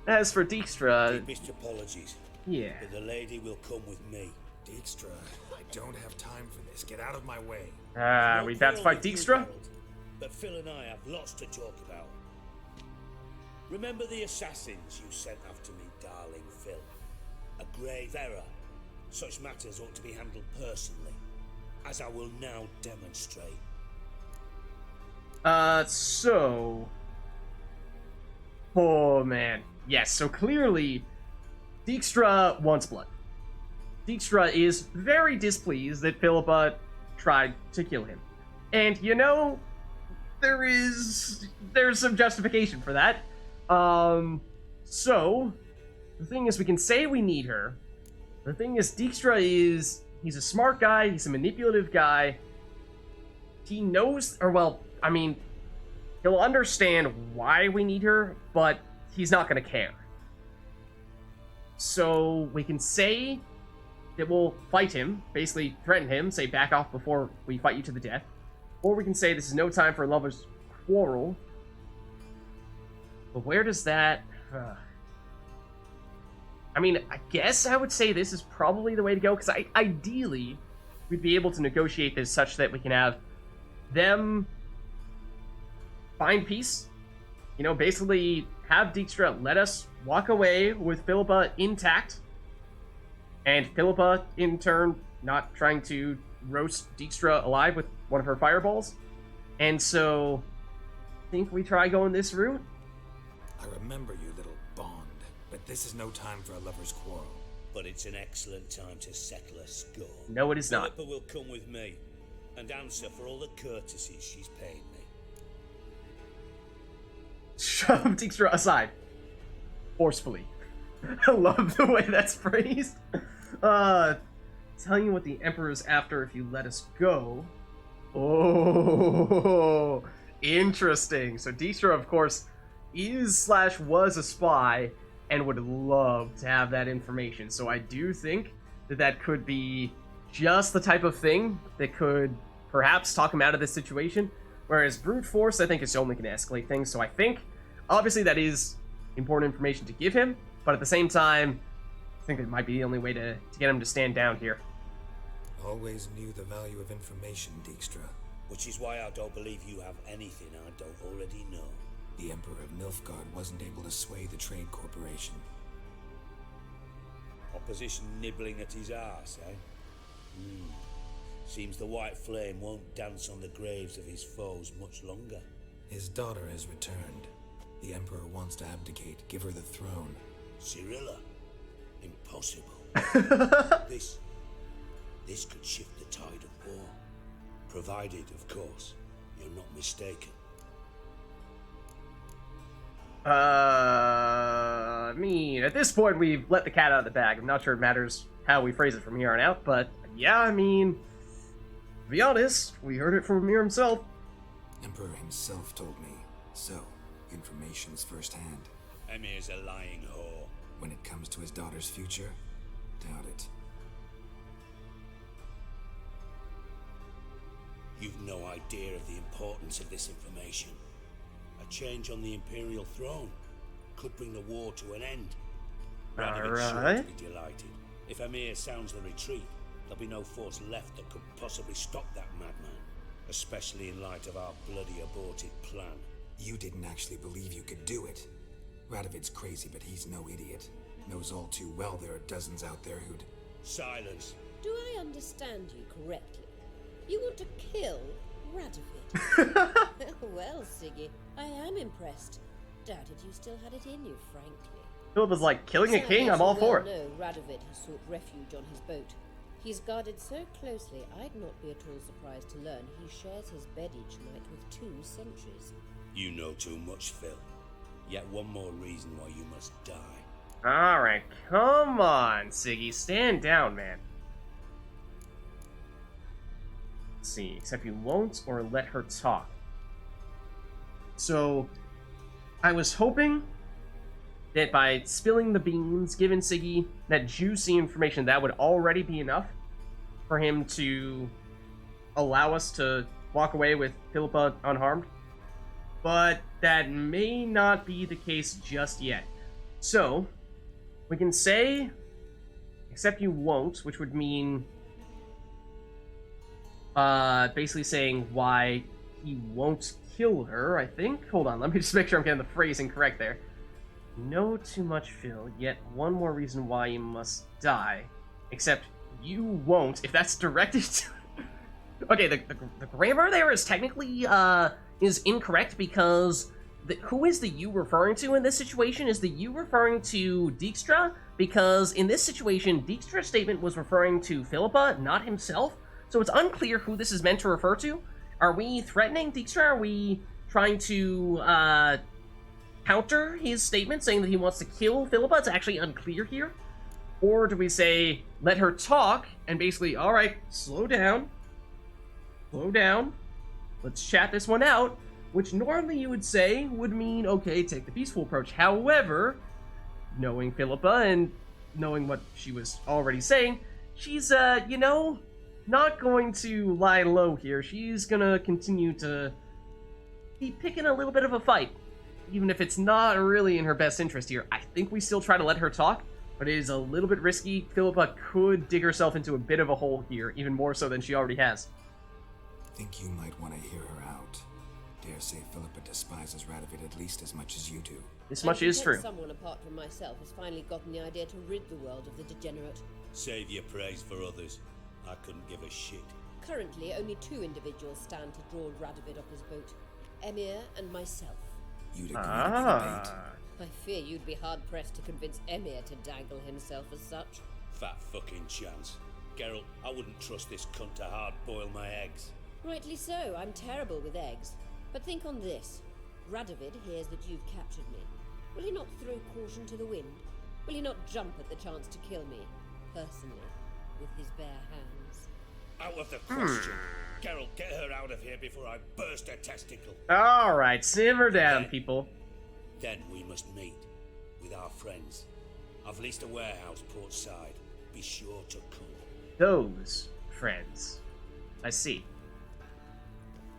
As for Dijkstra, Deepest apologies. yeah. But the lady will come with me. Dijkstra, I don't have time for this. Get out of my way. We about to fight Dijkstra? But Phil and I have lots to talk about. Remember the assassins you sent after me, darling Phil? A grave error. Such matters ought to be handled personally, as I will now demonstrate. So... Oh, man. Yes, so clearly, Dijkstra wants blood. Dijkstra is very displeased that Philippa tried to kill him. And, you know, there's some justification for that. So, the thing is, we can say we need her. The thing is, Dijkstra he's a smart guy, he's a manipulative guy. He knows, or well, I mean, he'll understand why we need her, but he's not gonna care. So, we can say that we'll fight him, basically threaten him, say back off before we fight you to the death. Or we can say this is no time for a lover's quarrel. But where does that... I mean, I guess I would say this is probably the way to go, because ideally, we'd be able to negotiate this such that we can have them find peace. You know, basically have Dijkstra let us walk away with Philippa intact, and Philippa, in turn, not trying to roast Dijkstra alive with one of her fireballs. And so, I think we try going this route. I remember your little bond, but this is no time for a lover's quarrel. But it's an excellent time to settle a score. No, it is not. Philippa will come with me and answer for all the courtesies she's paid me. Shove Dijkstra aside. Forcefully. I love the way that's phrased. Telling you what the Emperor's after if you let us go. Oh, interesting. So Dijkstra, of course, is/was a spy and would love to have that information. So I do think that that could be just the type of thing that could perhaps talk him out of this situation. Whereas brute force, I think, is only going to escalate things. So I think, obviously, that is important information to give him. But at the same time, I think it might be the only way to get him to stand down here. Always knew the value of information, Dijkstra. Which is why I don't believe you have anything I don't already know. The Emperor of Nilfgaard wasn't able to sway the Trade Corporation. Opposition nibbling at his arse, eh? Seems the White Flame won't dance on the graves of his foes much longer. His daughter has returned. The Emperor wants to abdicate, give her the throne. Cyrilla? Impossible. This could shift the tide of war. Provided, of course, you're not mistaken. I mean, at this point, we've let the cat out of the bag. I'm not sure it matters how we phrase it from here on out, but yeah, I mean, to be honest, we heard it from Amir himself. Emperor himself told me. So, information's firsthand. Emir's a lying whore. When it comes to his daughter's future, doubt it. You've no idea of the importance of this information. A change on the Imperial throne could bring the war to an end. Radovid's sure to be delighted. If Emir sounds the retreat, there'll be no force left that could possibly stop that madman. Especially in light of our bloody aborted plan. You didn't actually believe you could do it. Radovid's crazy, but he's no idiot. Knows all too well there are dozens out there who'd... Silence. Do I understand you correctly? You want to kill Radovid? Well, Siggy, I am impressed. Doubted you still had it in you, frankly. Philip was like, killing a king, I'm all for it. No, Radovid has sought refuge on his boat. He's guarded so closely, I'd not be at all surprised to learn he shares his bed each night with 2 sentries. You know too much, Phil. Yet one more reason why you must die. Alright, come on, Siggy. Stand down, man. Let's see, except you won't or let her talk. So, I was hoping that by spilling the beans, giving Siggy that juicy information, that would already be enough for him to allow us to walk away with Philippa unharmed. But that may not be the case just yet. So, we can say, except you won't, which would mean basically saying why he won't kill her, I think. Hold on, let me just make sure I'm getting the phrasing correct there. No too much, Phil, yet one more reason why you must die. Except you won't, if that's directed to... Okay, the grammar there is technically, is incorrect because who is the you referring to in this situation? Is the you referring to Dijkstra? Because in this situation, Dijkstra's statement was referring to Philippa, not himself. So it's unclear who this is meant to refer to. Are we threatening Dijkstra? Are we trying to, counter his statement saying that he wants to kill Philippa? It's actually unclear here. Or do we say, let her talk, and basically, alright, slow down, let's chat this one out, which normally you would say would mean, okay, take the peaceful approach. However, knowing Philippa and knowing what she was already saying, she's, you know, not going to lie low here. She's gonna continue to be picking a little bit of a fight. Even if it's not really in her best interest here. I think we still try to let her talk, but it is a little bit risky. Philippa could dig herself into a bit of a hole here, even more so than she already has. I think you might want to hear her out. Dare say Philippa despises Radovid at least as much as you do. This much is true. Someone apart from myself has finally gotten the idea to rid the world of the degenerate. Save your praise for others. I couldn't give a shit. Currently, only 2 individuals stand to draw Radovid off his boat. Emir and myself. You'd agree to debate. I fear you'd be hard-pressed to convince Emir to dangle himself as such. Fat fucking chance. Geralt, I wouldn't trust this cunt to hard-boil my eggs. Rightly so, I'm terrible with eggs. But think on this. Radovid hears that you've captured me. Will he not throw caution to the wind? Will he not jump at the chance to kill me, personally, with his bare hands? Out of the question. Geralt, get her out of here before I burst her testicle. Alright, simmer down, people. Then we must meet with our friends. I've leased a warehouse portside. Be sure to come. Those friends. I see.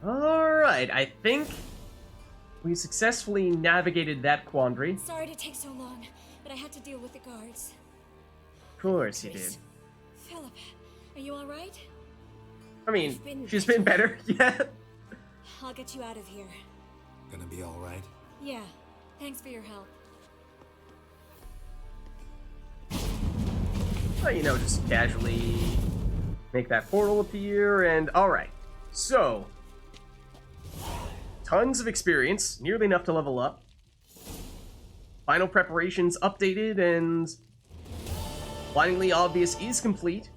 Alright, I think we successfully navigated that quandary. Sorry to take so long, but I had to deal with the guards. Of course you did. Philip, are you alright? I mean, she's been better, yeah. I'll get you out of here. Gonna be alright? Yeah, thanks for your help. Well, you know, just casually make that portal appear, and alright. So, tons of experience, nearly enough to level up. Final preparations updated, and blindingly obvious is complete.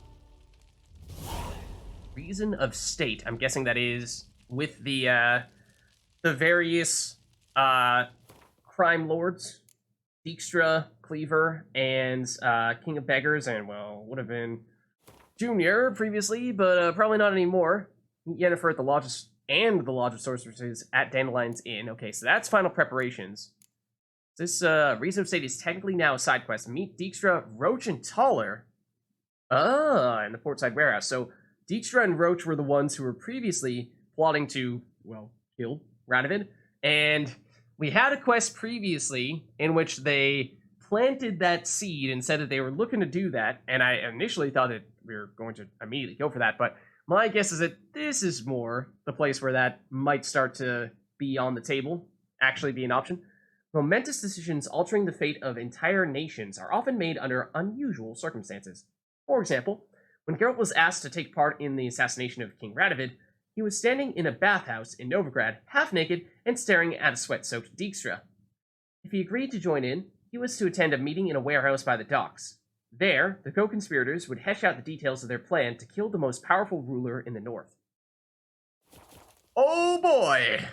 Reason of state. I'm guessing that is with the various crime lords, Dijkstra, Cleaver, and King of Beggars, and well, would have been Junior previously, but probably not anymore. Yennefer at the Lodge and the Lodge of Sorceresses at Dandelion's Inn. Okay, so that's final preparations. This Reason of State is technically now a side quest. Meet Dijkstra, Roach, and Taller. In the Portside Warehouse. So Dijkstra and Roach were the ones who were previously plotting to, well, kill Radovid. And we had a quest previously in which they planted that seed and said that they were looking to do that. And I initially thought that we were going to immediately go for that. But my guess is that this is more the place where that might start to be on the table, actually be an option. Momentous decisions altering the fate of entire nations are often made under unusual circumstances. For example, when Geralt was asked to take part in the assassination of King Radovid, he was standing in a bathhouse in Novigrad, half naked, and staring at a sweat-soaked Dijkstra. If he agreed to join in, he was to attend a meeting in a warehouse by the docks. There, the co-conspirators would hash out the details of their plan to kill the most powerful ruler in the north. Oh boy!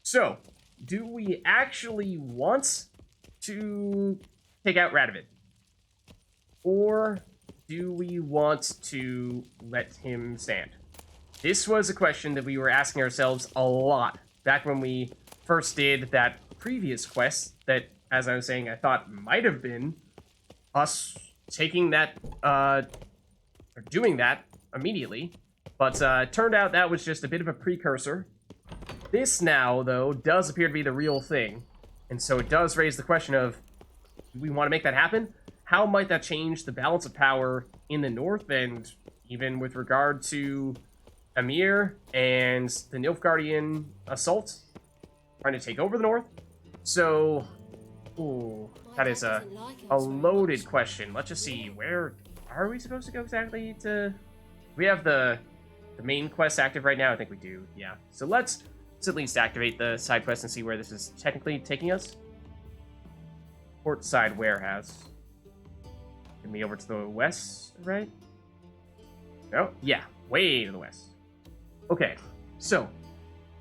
So, do we actually want to take out Radovid? Or do we want to let him stand? This was a question that we were asking ourselves a lot back when we first did that previous quest that, as I was saying, I thought might have been us taking that, or doing that immediately. But it turned out that was just a bit of a precursor. This now, though, does appear to be the real thing. And so it does raise the question of, do we want to make that happen? How might that change the balance of power in the north, and even with regard to Emir and the Nilfgaardian assault trying to take over the north? So, ooh, that is a loaded question. Let's just see, where are we supposed to go exactly to... We have the main quest active right now? I think we do, yeah. So let's at least activate the side quest and see where this is technically taking us. Portside Warehouse. Get me over to the west, right? No? Yeah, way to the west. Okay, so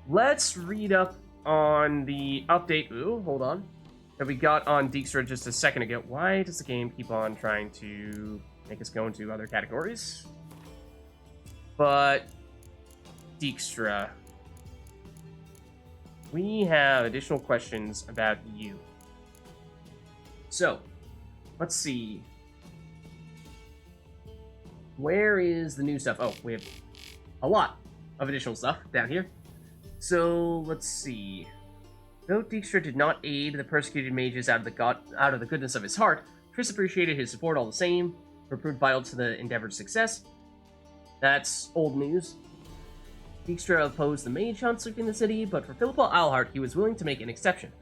let's read up on the update. Ooh, hold on. That we got on Dijkstra just a second ago. Why does the game keep on trying to make us go into other categories? But Dijkstra, we have additional questions about you. So, let's see. Where is the new stuff? Oh, we have a lot of additional stuff down here. So, let's see. Though Dijkstra did not aid the persecuted mages out of the goodness of his heart, Triss appreciated his support all the same, for proved vital to the endeavor's success. That's old news. Dijkstra opposed the mage hunt sweeping the city, but for Philippa Eilhart, he was willing to make an exception.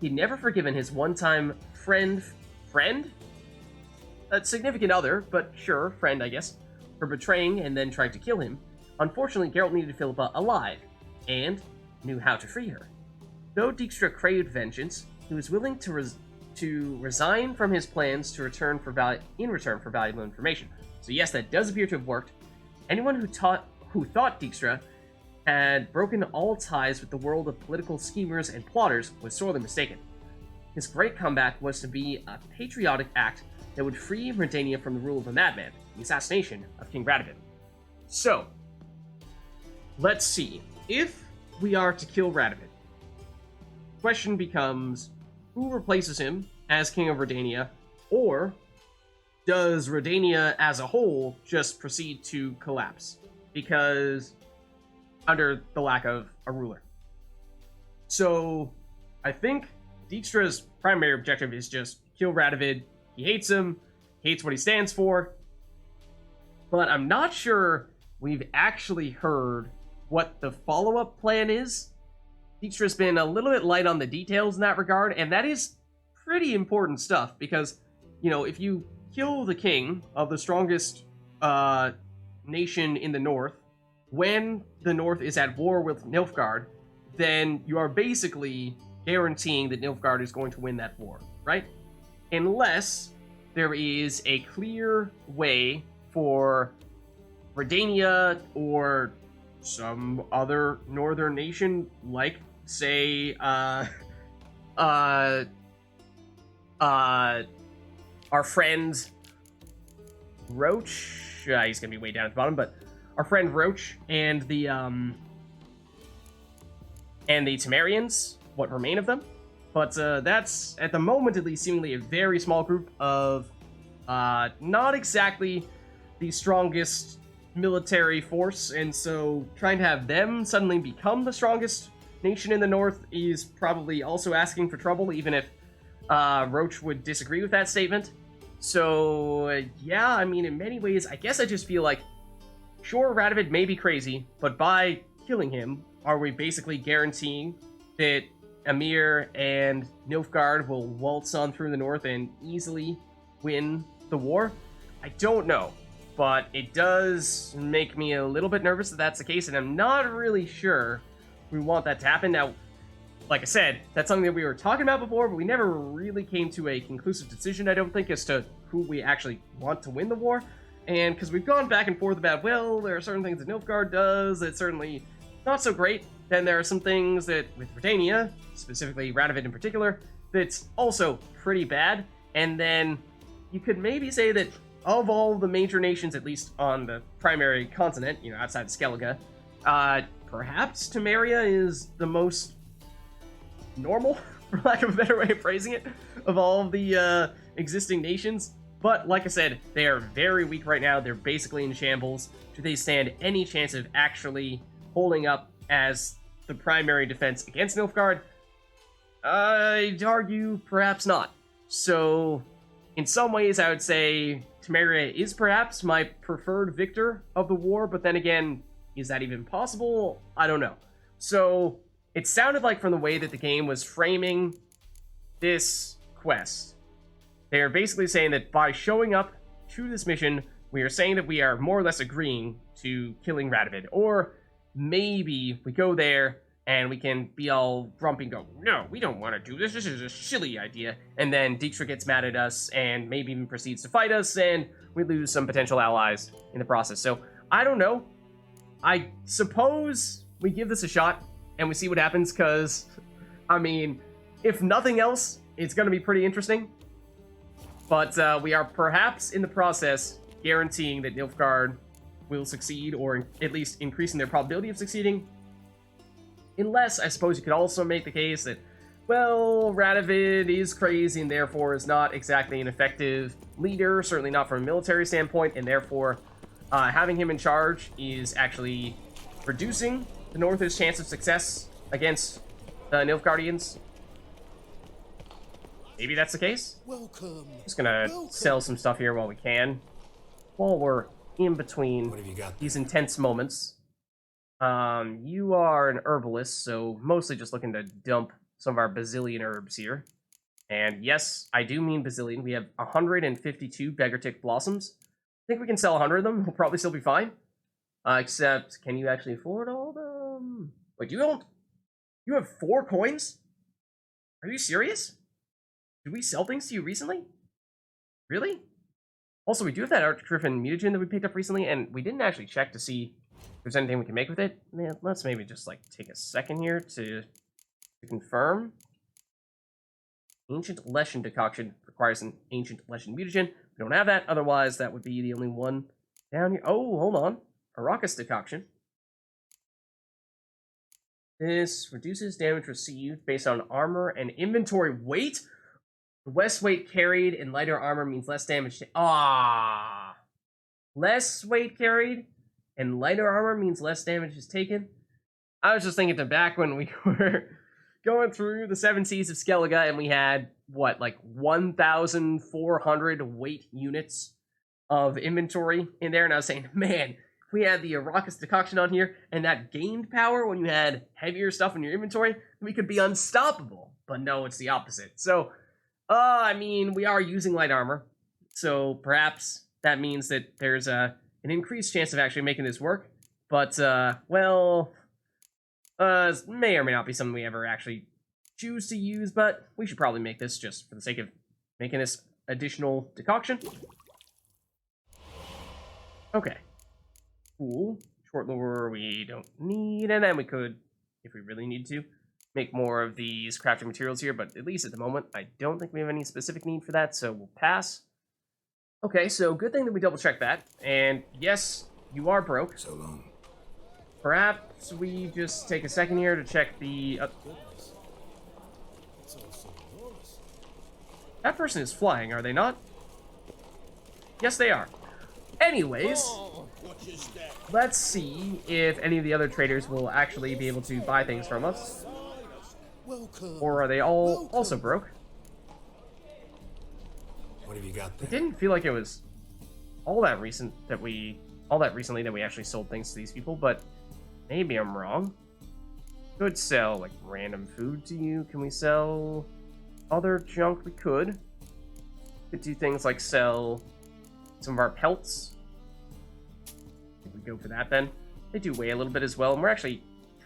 He'd never forgiven his one-time friend? A significant other, but sure, friend, I guess, for betraying and then trying to kill him. Unfortunately, Geralt needed Philippa alive, and knew how to free her. Though Dijkstra craved vengeance, he was willing to resign from his plans to return for valuable information. So yes, that does appear to have worked. Anyone who thought Dijkstra had broken all ties with the world of political schemers and plotters was sorely mistaken. His great comeback was to be a patriotic act that would free Redania from the rule of a madman, the assassination of King Radovid. So, let's see. If we are to kill Radovid, the question becomes, who replaces him as King of Redania, or does Redania as a whole just proceed to collapse? Because under the lack of a ruler. So, I think Dijkstra's primary objective is just kill Radovid. He hates him, hates what he stands for, but I'm not sure we've actually heard what the follow-up plan is. Dijkstra's been a little bit light on the details in that regard, and that is pretty important stuff, because, you know, if you kill the king of the strongest nation in the north, when the north is at war with Nilfgaard, then you are basically guaranteeing that Nilfgaard is going to win that war, right? Unless there is a clear way for Redania or some other northern nation, like, say, our friend Roach, he's gonna be way down at the bottom, but our friend Roach and the Temerians, what remain of them. But that's, at the moment at least, seemingly a very small group of not exactly the strongest military force, and so trying to have them suddenly become the strongest nation in the north is probably also asking for trouble, even if Roach would disagree with that statement. So, yeah, I mean, in many ways, I guess I just feel like, sure, Radovid may be crazy, but by killing him, are we basically guaranteeing that Emir and Nilfgaard will waltz on through the north and easily win the war? I don't know, but it does make me a little bit nervous that that's the case, and I'm not really sure we want that to happen. Now, like I said, that's something that we were talking about before, but we never really came to a conclusive decision, I don't think, as to who we actually want to win the war. And because we've gone back and forth about, well, there are certain things that Nilfgaard does that's certainly not so great. Then there are some things that, with Redania, specifically Radovid in particular, that's also pretty bad. And then you could maybe say that of all the major nations, at least on the primary continent, you know, outside of Skellige, perhaps Temeria is the most normal, for lack of a better way of phrasing it, of all of the existing nations. But, like I said, they are very weak right now. They're basically in shambles. Do they stand any chance of actually holding up as the primary defense against Nilfgaard? I'd argue perhaps not. So, in some ways, I would say Temeria is perhaps my preferred victor of the war, but then again, is that even possible? I don't know. So, it sounded like from the way that the game was framing this quest, they are basically saying that by showing up to this mission, we are saying that we are more or less agreeing to killing Radovid. Or maybe we go there and we can be all grumpy and go, no, we don't want to do this. This is a silly idea. And then Dijkstra gets mad at us and maybe even proceeds to fight us, and we lose some potential allies in the process. So, I don't know. I suppose we give this a shot and we see what happens, because, I mean, if nothing else, it's going to be pretty interesting. But we are perhaps in the process guaranteeing that Nilfgaard will succeed, or at least increasing their probability of succeeding. Unless, I suppose you could also make the case that, well, Radovid is crazy and therefore is not exactly an effective leader, certainly not from a military standpoint, and therefore having him in charge is actually reducing the North's chance of success against the Nilfgaardians. Maybe that's the case. Welcome. Just gonna sell some stuff here while we can. While we're in between What have you got these intense moments. You are an herbalist, so mostly just looking to dump some of our bazillion herbs here. And yes, I do mean bazillion. We have 152 Beggartick blossoms. I think we can sell 100 of them. We'll probably still be fine. Except, can you actually afford all of them? Wait, you have 4 coins? Are you serious? Did we sell things to you recently? Really? Also, we do have that Archgriffin mutagen that we picked up recently, and we didn't actually check to see if there's anything we can make with it. Man, let's maybe just like take a second here to confirm. Ancient Leshen decoction requires an Ancient Leshen mutagen. We don't have that, otherwise that would be the only one down here. Oh, hold on. Arrakis decoction. This reduces damage received based on armor and inventory weight. Less weight carried and lighter armor means less damage. Less weight carried and lighter armor means less damage is taken. I was just thinking to back when we were going through the 7 Seas of Skellige and we had, what, like 1,400 weight units of inventory in there, and I was saying, man, if we had the Arrakis decoction on here and that gained power when you had heavier stuff in your inventory, we could be unstoppable. But no, it's the opposite. So, I mean, we are using light armor, so perhaps that means that there's an increased chance of actually making this work. But, well, may or may not be something we ever actually choose to use, but we should probably make this just for the sake of making this additional decoction. Okay. Cool. Short lure we don't need, and then we could, if we really need to, make more of these crafting materials here, but at least at the moment, I don't think we have any specific need for that, so we'll pass. Okay, so good thing that we double-checked that, and yes, you are broke. So long. Perhaps we just take a second here to check the... That person is flying, are they not? Yes, they are. Anyways, let's see if any of the other traders will actually be able to buy things from us. Or are they all also broke? What have you got there? It didn't feel like it was all that recently that we actually sold things to these people, but maybe I'm wrong. Could sell like random food to you. Can we sell other junk? We could do things like sell some of our pelts. I think we go for that then. They do weigh a little bit as well, and we're actually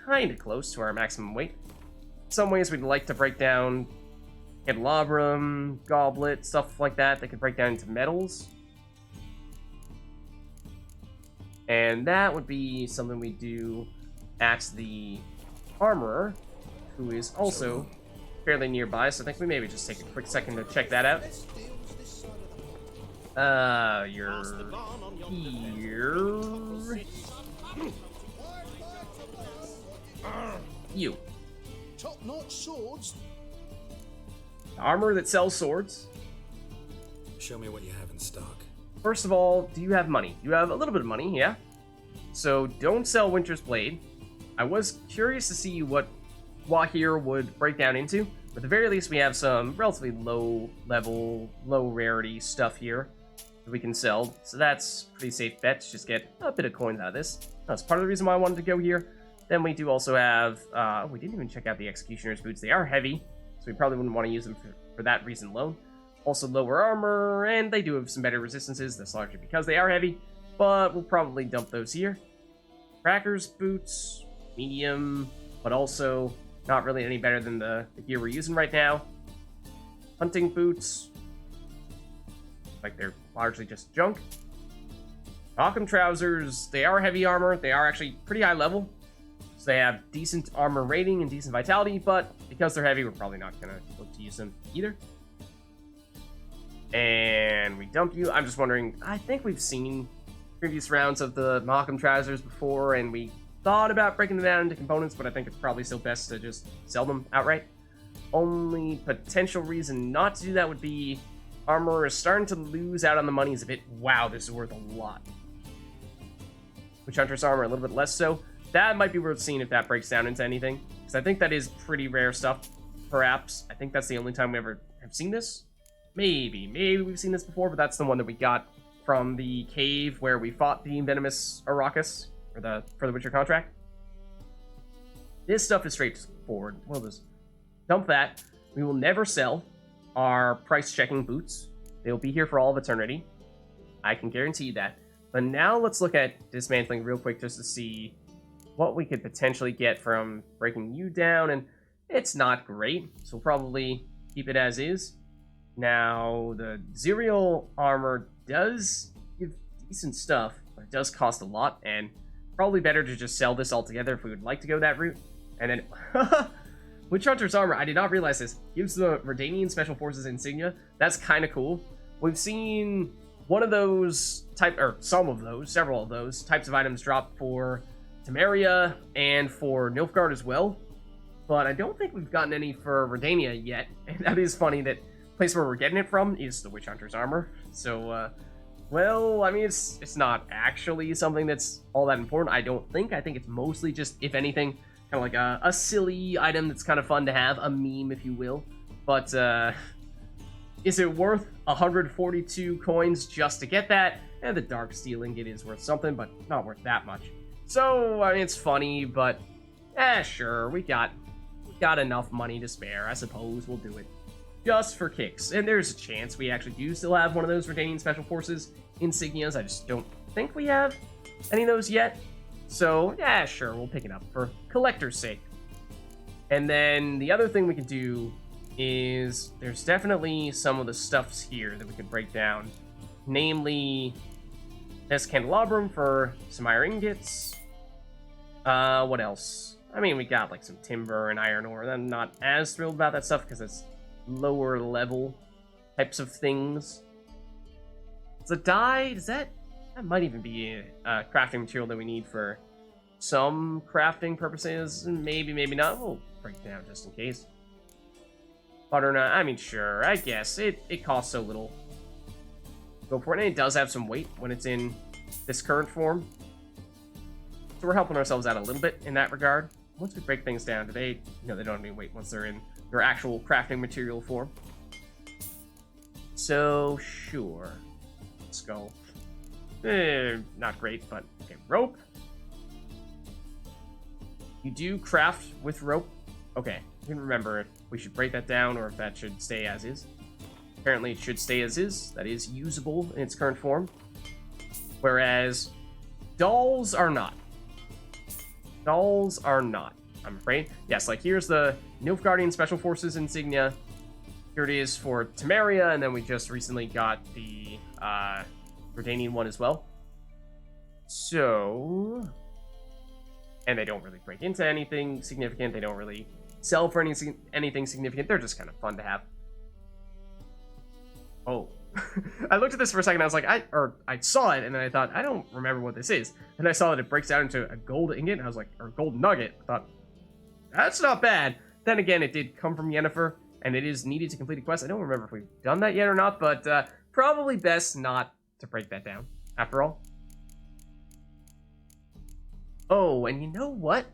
kind of close to our maximum weight. In some ways, we'd like to break down candelabrum, goblet, stuff like that that could break down into metals. And that would be something we do at the armorer, who is also fairly nearby, so I think we maybe just take a quick second to check that out. You're here. You. Top-notch swords. Armor that sells swords. Show me what you have in stock. First of all, do you have money? You have a little bit of money, yeah? So don't sell Winter's Blade. I was curious to see what Wahir would break down into. At the very least, we have some relatively low level, low rarity stuff here that we can sell. So that's a pretty safe bet to just get a bit of coins out of this. That's part of the reason why I wanted to go here. Then we do also have, we didn't even check out the Executioner's boots. They are heavy, so we probably wouldn't want to use them for that reason alone. Also lower armor, and they do have some better resistances. That's largely because they are heavy, but we'll probably dump those here. Cracker's boots, medium, but also not really any better than the gear we're using right now. Hunting boots, like they're largely just junk. Malcolm trousers, they are heavy armor. They are actually pretty high level. So they have decent armor rating and decent vitality, but because they're heavy, we're probably not going to look to use them either. And we dump you. I'm just wondering, I think we've seen previous rounds of the Malcolm trousers before, and we thought about breaking them down into components, but I think it's probably still best to just sell them outright. Only potential reason not to do that would be armor is starting to lose out on the monies a bit. Wow, this is worth a lot. Witch Hunter's armor a little bit less so. That might be worth seeing if that breaks down into anything, because I think that is pretty rare stuff, perhaps. I think that's the only time we ever have seen this. Maybe we've seen this before, but that's the one that we got from the cave where we fought the venomous Arrakis for the Witcher contract. This stuff is straightforward. We'll just dump that. We will never sell our price-checking boots. They'll be here for all of eternity. I can guarantee that. But now let's look at dismantling real quick just to see what we could potentially get from breaking you down, and it's not great, so we'll probably keep it as is. Now, the Zerial armor does give decent stuff, but it does cost a lot, and probably better to just sell this altogether if we would like to go that route. And then, Witch Hunter's armor, I did not realize this, gives the Redanian Special Forces insignia. That's kind of cool. We've seen one of those several of those types of items drop for Temeria and for Nilfgaard as well, but I don't think we've gotten any for Redania yet, and that is funny that the place where we're getting it from is the Witch Hunter's armor. So, well, I mean, it's not actually something that's all that important, I don't think. I think it's mostly just, if anything, kind of like a silly item that's kind of fun to have, a meme, if you will. But, is it worth 142 coins just to get that? And the Dark Steel Ingot is worth something, but not worth that much. So, I mean, it's funny, but, sure, we got enough money to spare. I suppose we'll do it. Just for kicks. And there's a chance we actually do still have one of those Redanian Special Forces insignias. I just don't think we have any of those yet. So, sure, we'll pick it up for collector's sake. And then the other thing we could do is there's definitely some of the stuffs here that we could break down. Namely, this candelabrum for some iron ingots. What else? I mean, we got like some timber and iron ore. I'm not as thrilled about that stuff because it's lower level types of things. The dye, that might even be a crafting material that we need for some crafting purposes. Maybe not. We'll break it down just in case. Butternut, I mean, sure, I guess. It costs so little. Go for it. And it does have some weight when it's in this current form. So we're helping ourselves out a little bit in that regard. Once we break things down, they don't have any weight once they're in their actual crafting material form. So, sure. Let's go. Not great, but okay. Rope. You do craft with rope. Okay, I can remember if we should break that down or if that should stay as is. Apparently it should stay as is. That is usable in its current form. Whereas dolls are not. Dolls are not, I'm afraid. Yes, like here's the Nilfgaardian Special Forces insignia. Here it is for Temeria, and then we just recently got the Redanian one as well. So, and they don't really break into anything significant. They don't really sell for anything significant. They're just kind of fun to have. Oh. I looked at this for a second, I was like, I saw it, and then I thought, I don't remember what this is. And I saw that it breaks out into a gold ingot, and I was like, or gold nugget. I thought, that's not bad. Then again, it did come from Yennefer, and it is needed to complete a quest. I don't remember if we've done that yet or not, but probably best not to break that down, after all. Oh, and you know what?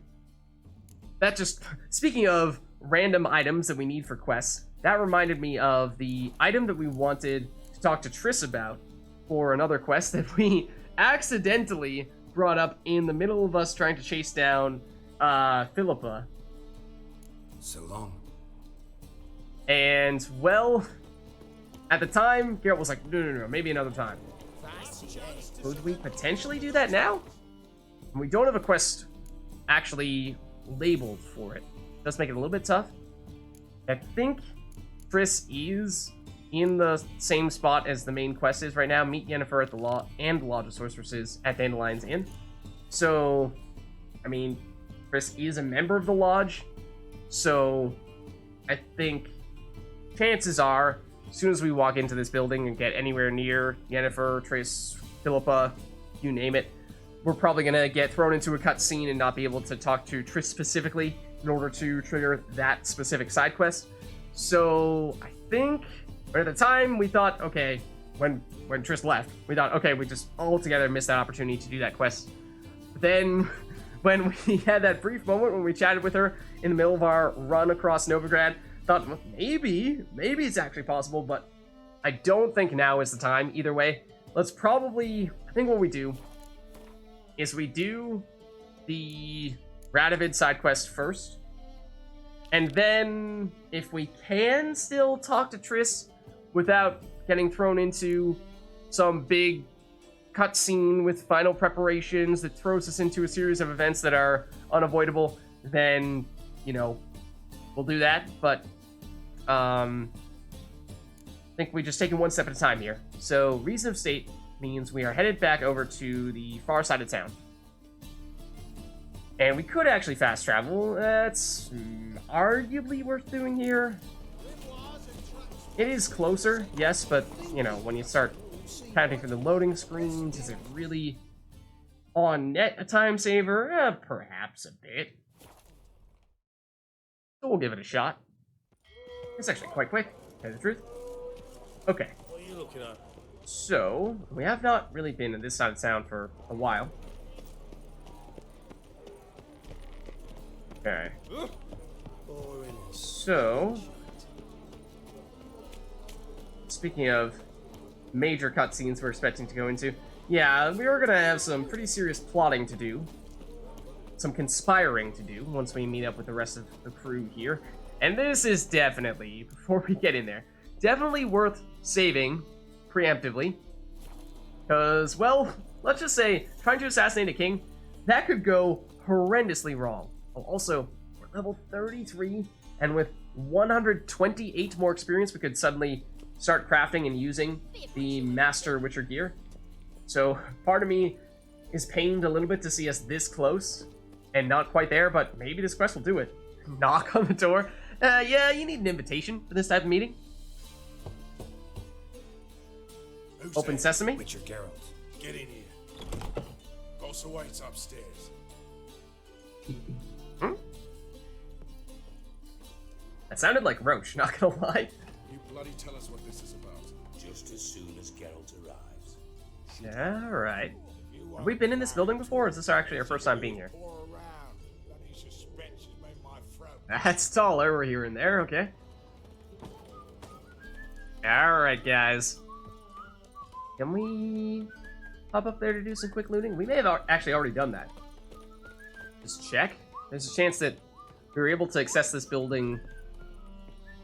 That just, speaking of random items that we need for quests, that reminded me of the item that we wanted to talk to Triss about for another quest that we accidentally brought up in the middle of us trying to chase down Philippa. So long. And, well, at the time, Geralt was like, no, maybe another time. Could we potentially do that now? We don't have a quest actually labeled for it. Does make it a little bit tough. I think Triss is in the same spot as the main quest is right now. Meet Yennefer at the Law and the Lodge of Sorceresses at Dandelion's Inn. So, I mean, Triss is a member of the Lodge. So, I think chances are, as soon as we walk into this building and get anywhere near Yennefer, Triss, Philippa, you name it, we're probably going to get thrown into a cutscene and not be able to talk to Triss specifically in order to trigger that specific side quest. So, I think, at the time, we thought, okay, when Triss left, we thought, okay, we just altogether missed that opportunity to do that quest. But then, when we had that brief moment when we chatted with her in the middle of our run across Novigrad, thought, well, maybe it's actually possible, but I don't think now is the time. Either way, let's probably, I think what we do is we do the Radovid side quest first, and then if we can still talk to Triss without getting thrown into some big cutscene with final preparations that throws us into a series of events that are unavoidable, then, you know, we'll do that. But I think we just take it one step at a time here. So Reason of State means we are headed back over to the far side of town. And we could actually fast travel. That's arguably worth doing here. It is closer, yes, but, you know, when you start counting through the loading screens, is it really on net a time saver? Perhaps a bit. So we'll give it a shot. It's actually quite quick, to tell you the truth. Okay. What are you looking at? So, we have not really been in this side of town for a while. Okay. So, speaking of major cutscenes we're expecting to go into, yeah, we are going to have some pretty serious plotting to do. Some conspiring to do once we meet up with the rest of the crew here. And this is definitely, before we get in there, definitely worth saving preemptively. Because, well, let's just say, trying to assassinate a king, that could go horrendously wrong. Oh, also, we're level 33, and with 128 more experience, we could suddenly start crafting and using the Master Witcher gear. So, part of me is pained a little bit to see us this close, and not quite there, but maybe this quest will do it. Knock on the door. Yeah, you need an invitation for this type of meeting. Who's Open there? sesame. Witcher Geralt. Get in here. Boss awaits upstairs. That sounded like Roach, not gonna lie. You bloody tell us what this is about. Just as soon as Geralt arrives. Alright. Have we been in this building before, or is this actually our first time being here? That's taller, we're here and there, okay. Alright, guys. Can we hop up there to do some quick looting? We may have actually already done that. Just check. There's a chance that we were able to access this building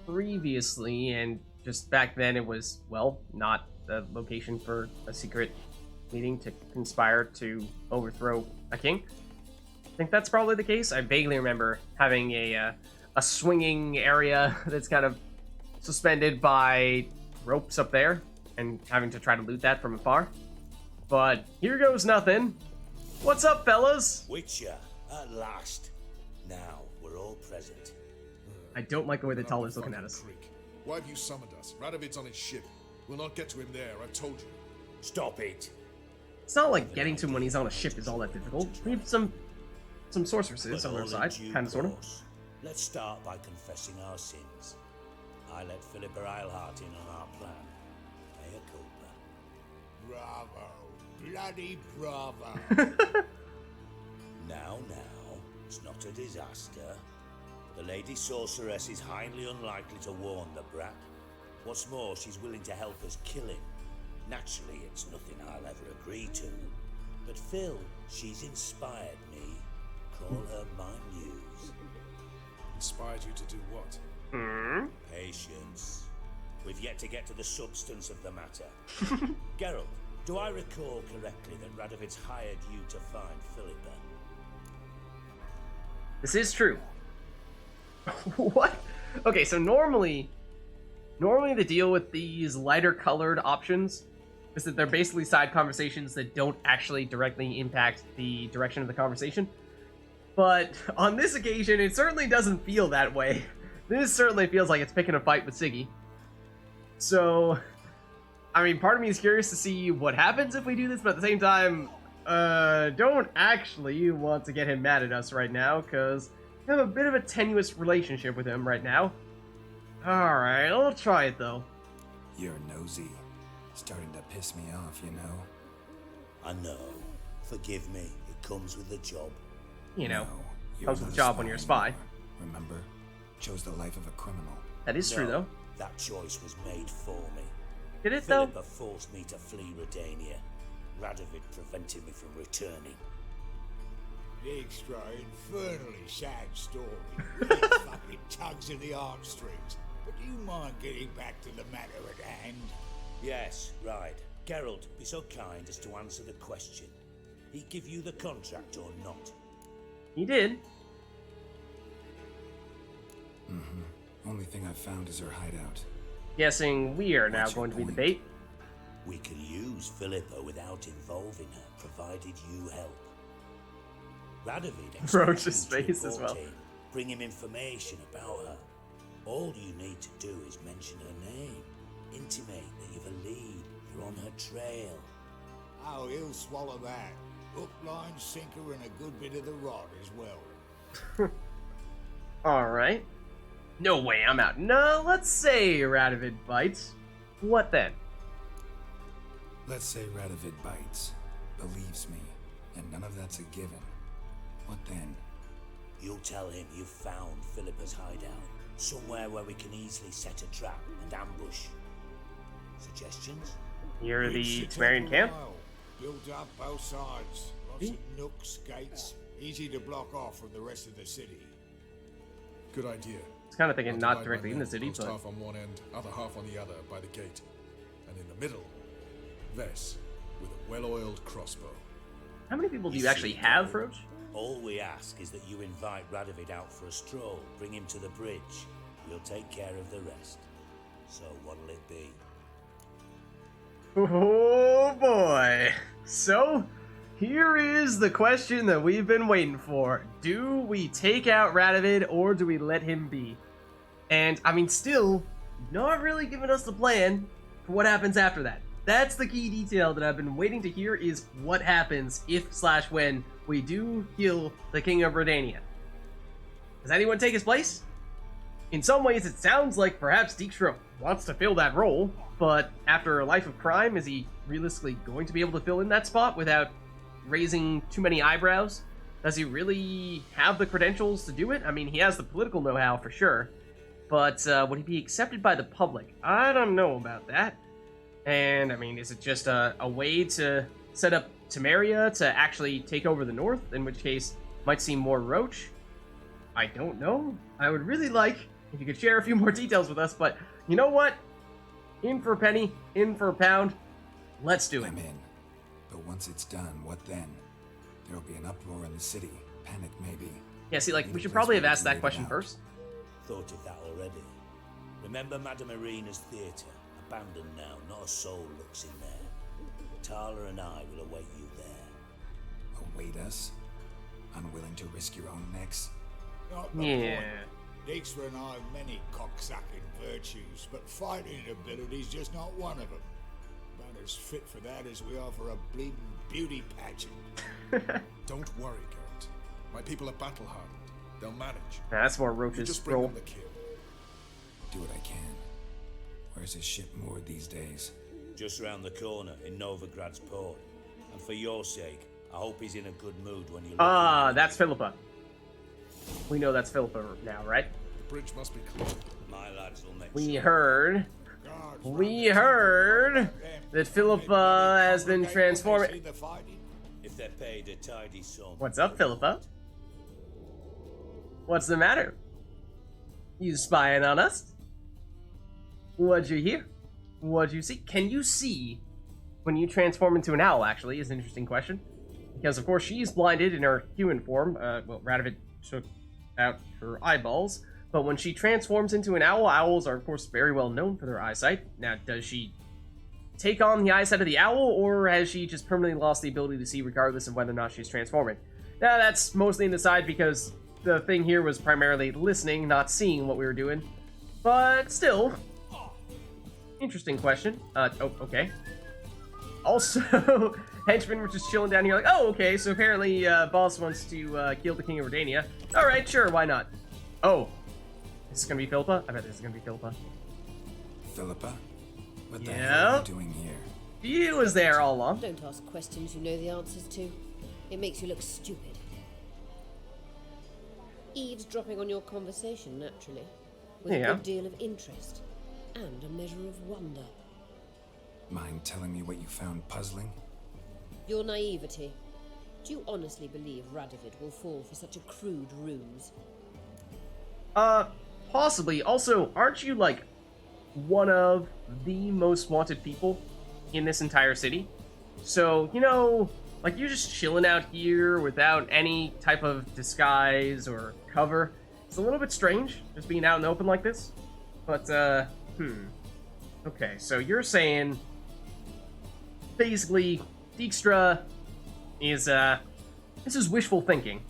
previously, and just back then it was, well, not the location for a secret meeting to conspire to overthrow a king. I think that's probably the case. I vaguely remember having a swinging area that's kind of suspended by ropes up there, and having to try to loot that from afar. But here goes nothing. What's up, fellas? Witcher, at last. Now we're all present. I don't like the way the Taller's looking at us. Why have you summoned us? Radovid's on his ship. We'll not get to him there, I've told you. Stop it. It's not like getting to him when he's on a ship is all that difficult. We have some sorceresses on our all side, in due kind of, sort of. course. Let's start by confessing our sins. I let Philippa Eilhart in on our plan. Mea culpa. Bravo. Bloody bravo. Now, it's not a disaster. The Lady Sorceress is highly unlikely to warn the brat. What's more, she's willing to help us kill him. Naturally, it's nothing I'll ever agree to. But Phil, she's inspired me. Call her my muse. Inspired you to do what? Patience. We've yet to get to the substance of the matter. Geralt, do I recall correctly that Radovid's hired you to find Philippa? This is true. What? Okay, so normally the deal with these lighter colored options is that they're basically side conversations that don't actually directly impact the direction of the conversation. But on this occasion, it certainly doesn't feel that way. This certainly feels like it's picking a fight with Siggy. So, I mean, part of me is curious to see what happens if we do this, but at the same time, don't actually want to get him mad at us right now, because we have a bit of a tenuous relationship with him right now. Alright, I'll try it though. You're nosy. Starting to piss me off, you know? I know. Forgive me. It comes with the job. You know, No, comes with not the job when you're a spy. anymore. Remember? Chose the life of a criminal. That is true No, though. That choice was made for me. Did it though? Philippa forced me to flee Redania. Radovid prevented me from returning. Extra infernally sad story. Really fucking tugs at the heartstrings. But do you mind getting back to the matter at hand? Yes, right. Geralt, be so kind as to answer the question. He give you the contract or not? He did. Only thing I've found is her hideout. Guessing we are now What's your going to be the point? bait. We can use Philippa without involving her, provided you help. Radovid Roach's expects you to face as report well. in, bring him information about her. All you need to do is mention her name, intimate that you've a lead, you're on her trail. Oh, he'll swallow that. Hook, line, sinker, and a good bit of the rod as well. Alright. No way, I'm out. No, let's say Radovid bites. What then? Let's say Radovid bites, believes me, and none of that's a given. What then? You'll tell him you've found Philippa's hideout, somewhere where we can easily set a trap and ambush. Suggestions? Near the Should take Temerian a camp? while. Built up both sides. Lots of nooks, gates. Easy to block off from the rest of the city. Good idea. I was kind of thinking I'll not divide directly my in the men, city, post but... half on one end, other half on the other by the gate. And in the middle, Vess with a well-oiled crossbow. How many people do you You actually see, have, Geralt, Roach? All we ask is that you invite Radovid out for a stroll, bring him to the bridge. We'll take care of the rest. So what'll it be? Oh boy. So, here is the question that we've been waiting for. Do we take out Radovid or do we let him be? And, I mean, still, not really giving us the plan for what happens after that. That's the key detail that I've been waiting to hear is what happens if/when we do kill the King of Redania. Does anyone take his place? In some ways, it sounds like perhaps Dijkstra wants to fill that role, but after a life of crime, is he realistically going to be able to fill in that spot without raising too many eyebrows? Does he really have the credentials to do it? I mean, he has the political know-how for sure, but would he be accepted by the public? I don't know about that. And, I mean, is it just a way to set up Temeria to actually take over the north, in which case might see more Roach? I don't know. I would really like if you could share a few more details with us, but you know what? In for a penny, in for a pound. Let's do it. I'm in. But once it's done, what then? There'll be an uproar in the city. Panic, maybe. Yeah, see, like, we should probably have asked that question first. Thought of that already. Remember Madame Irina's theatre? Abandoned now, not a soul looks in there. Tala and I will await you there. Await us? Unwilling to risk your own necks? Not the Yeah. point. Dijkstra and I have many cocksucking virtues, but fighting ability's just not one of them. About as fit for that as we are for a bleeding beauty pageant. Don't worry, Geralt. My people are battle-hardened. They'll manage. That's more You Roach's just bring role. them the kill. Do what I can. Where's his ship moored these days? Just round the corner in Novigrad's port. And for your sake, I hope he's in a good mood when you look Ah, at him. that's Philippa. We know that's Philippa now, right? The bridge must be clear. My lads will make We sure. heard that Philippa has been transforming. If they're paid a tidy sum. What's up, Philippa? What's the matter? You spying on us? What'd you hear? What'd you see? Can you see when you transform into an owl, actually, is an interesting question. Because, of course, she's blinded in her human form. Well, Radovid took out her eyeballs. But when she transforms into an owl, owls are, of course, very well known for their eyesight. Now, does she take on the eyesight of the owl, or has she just permanently lost the ability to see regardless of whether or not she's transforming? Now, that's mostly in the side because the thing here was primarily listening, not seeing what we were doing. But still, interesting question. Okay. Also, henchmen were just chilling down here like, oh, okay, so apparently boss wants to kill the king of Redania. Alright, sure, why not? Oh, this is gonna be Philippa? I bet this is gonna be Philippa. Philippa? What the hell are you doing here? She was there all along. Don't ask questions you know the answers to. It makes you look stupid. Eavesdropping on your conversation, naturally. With a good deal of interest. And a measure of wonder. Mind telling me what you found puzzling? Your naivety. Do you honestly believe Radovid will fall for such a crude ruse? Possibly. Also, aren't you, like, one of the most wanted people in this entire city? So, you know, like, you're just chilling out here without any type of disguise or cover. It's a little bit strange, just being out in the open like this. But, okay, so you're saying, basically, Dijkstra is, this is wishful thinking.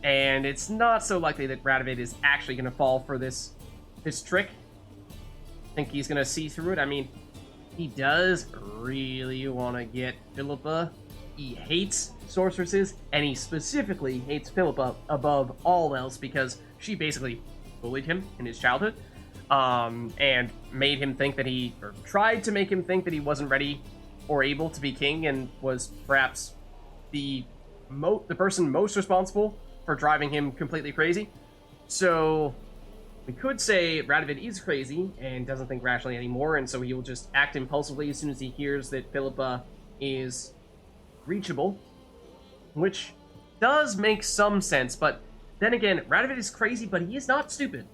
And it's not so likely that Radovid is actually going to fall for this trick. Think he's going to see through it? I mean, he does really want to get Philippa. He hates sorceresses, and he specifically hates Philippa above all else because she basically bullied him in his childhood, and made him think that or tried to make him think that he wasn't ready or able to be king, and was perhaps the person most responsible for driving him completely crazy. So we could say Radovid is crazy and doesn't think rationally anymore, and so he will just act impulsively as soon as he hears that Philippa is reachable, which does make some sense. But then again, Radovid is crazy, but he is not stupid.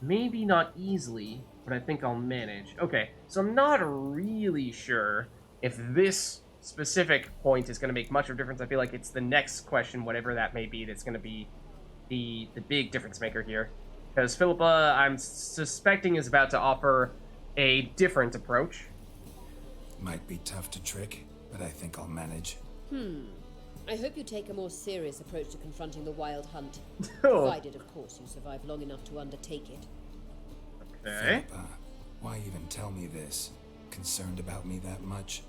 Maybe not easily, but I think I'll manage. Okay, so I'm not really sure if this specific point is going to make much of a difference. I feel like it's the next question, whatever that may be, that's going to be the big difference maker here. Because Philippa, I'm suspecting, is about to offer a different approach. Might be tough to trick, but I think I'll manage. I hope you take a more serious approach to confronting the wild hunt. Oh. Provided, of course, you survive long enough to undertake it. Okay. Philippa, why even tell me this? Concerned about me that much?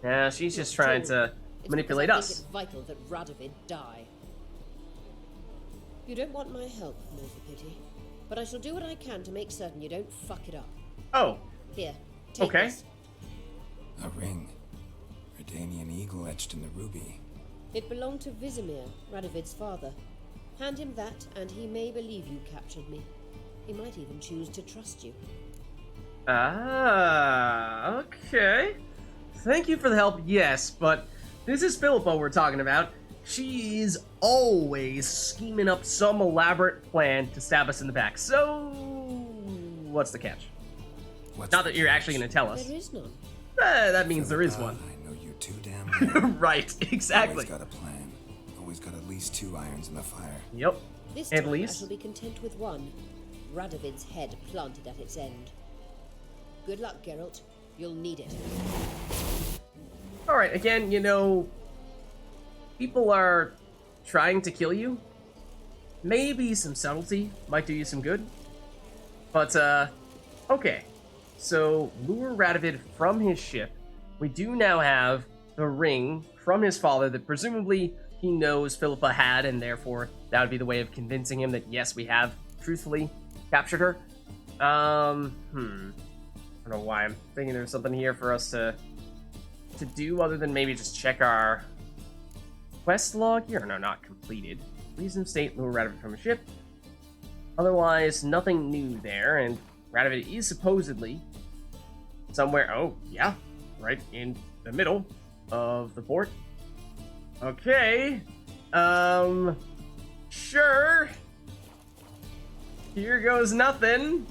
Yeah, she's just trying to It's manipulate because I us. think it's vital that Radovid die. You don't want my help, more's the pity. But I shall do what I can to make certain you don't fuck it up. Oh, Here, take Okay. this. A ring. Redanian eagle etched in the ruby. It belonged to Vizimir, Radovid's father. Hand him that, and he may believe you captured me. He might even choose to trust you. Okay. Thank you for the help, yes, but this is Philippa we're talking about. She's always scheming up some elaborate plan to stab us in the back. So, what's the catch? What's Not the that you're actually catch? going to tell us. There is none. That means there is Philippa, one. I know you too damn well. Right, exactly. Always got a plan. Always got at least 2 irons in the fire. Yep. This At time least. I shall be content with one. Radovid's head planted at its end. Good luck, Geralt. You'll need it. Alright, again, you know, people are trying to kill you. Maybe some subtlety might do you some good. But, okay. So, lure Radovid from his ship. We do now have the ring from his father that presumably he knows Philippa had, and therefore that would be the way of convincing him that, yes, we have truthfully captured her. I don't know why I'm thinking there's something here for us to do other than maybe just check our quest log here. No, not completed. reason of state, lower Radovid from a ship. Otherwise, nothing new there, and Radovid is supposedly somewhere, oh, yeah, right in the middle of the port. Okay, sure. Here goes nothing.